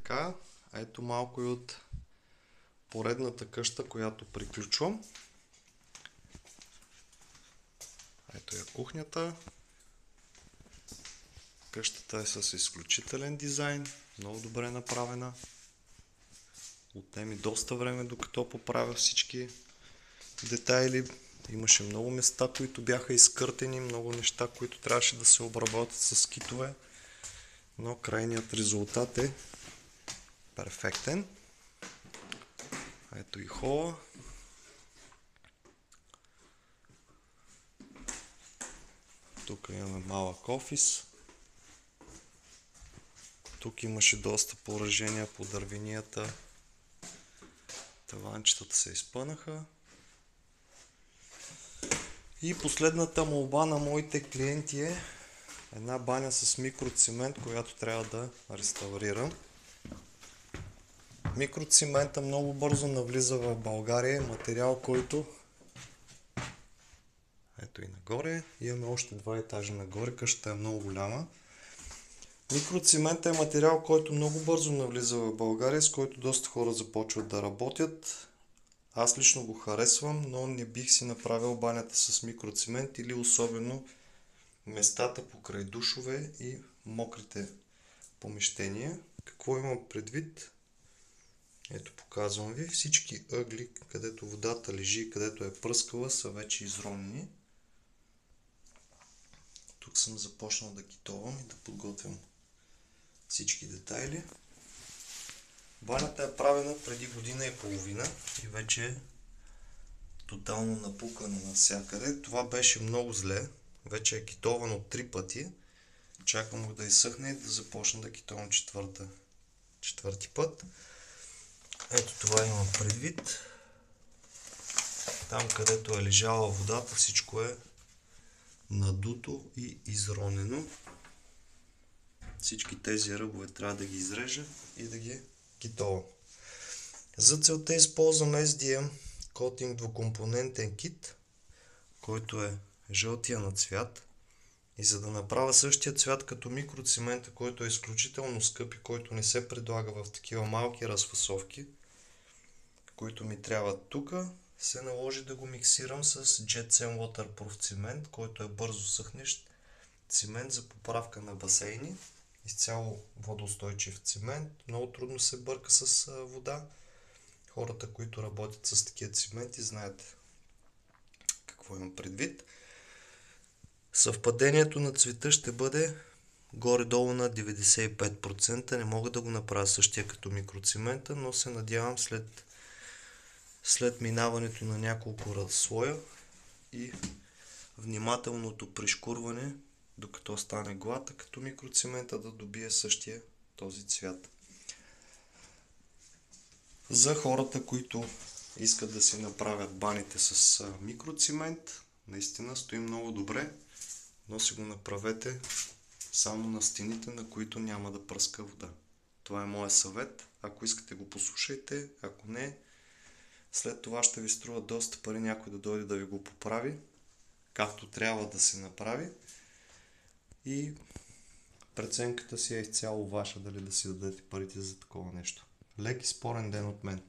Така, ето малко и от поредната къща, която приключвам. Ето я кухнята. Къщата е с изключителен дизайн, много добре направена. Отнеми доста време, докато поправя всички детайли. Имаше много места, които бяха изкъртени, много неща, които трябваше да се обработят с китове. Но крайният резултат е перфектен. Ето и хола. Тук имаме малък офис. Тук имаше доста поражения по дървенията. Таванчетата се изпънаха. И последната молба на моите клиенти е една баня с микроцимент, която трябва да реставрирам. Микроцимента много бързо навлиза в България. Материал, който... Ето и нагоре. Имаме още 2 етажа нагоре. Къщата е много голяма. Микроцимента е материал, който много бързо навлиза в България, с който доста хора започват да работят. Аз лично го харесвам, но не бих си направил банята с микроцимент или особено местата покрай душове и мокрите помещения. Какво имам предвид? Ето, показвам ви. Всички ъгли, където водата лежи, където е пръскала, са вече изронени. Тук съм започнал да китовам и да подготвям всички детайли. Банята е правена преди година и половина и вече е тотално напукана навсякъде. Това беше много зле. Вече е китовано 3 пъти. Чакам го да изсъхне и да започна да китовам четвърти път. Ето това имам предвид. Там, където е лежала водата, всичко е надуто и изронено. Всички тези ръбове трябва да ги изрежа и да ги китовам. За целта използвам SDM Coating двукомпонентен кит, който е жълтия на цвят. И за да направя същия цвят като микроцимента, който е изключително скъп и който не се предлага в такива малки разфасовки, които ми трябват тук, се наложи да го миксирам с JetSem Waterproof цимент, който е бързо съхнещ цимент за поправка на басейни. Изцяло водоустойчив цимент. Много трудно се бърка с вода. Хората, които работят с такива цименти, знаят какво имам предвид. Съвпадението на цвета ще бъде горе-долу на 95%. Не мога да го направя същия като микроцимента, но се надявам след минаването на няколко слоя и внимателното пришкурване, докато стане гладка като микроцимента, да добие същия този цвят. За хората, които искат да си направят баните с микроцимент, наистина стои много добре, но си го направете само на стените, на които няма да пръска вода. Това е моят съвет. Ако искате, го послушайте. Ако не, след това ще ви струва доста пари някой да дойде да ви го поправи, както трябва да се направи. И преценката си е изцяло ваша, дали да си дадете парите за такова нещо. Лек и спорен ден от мен!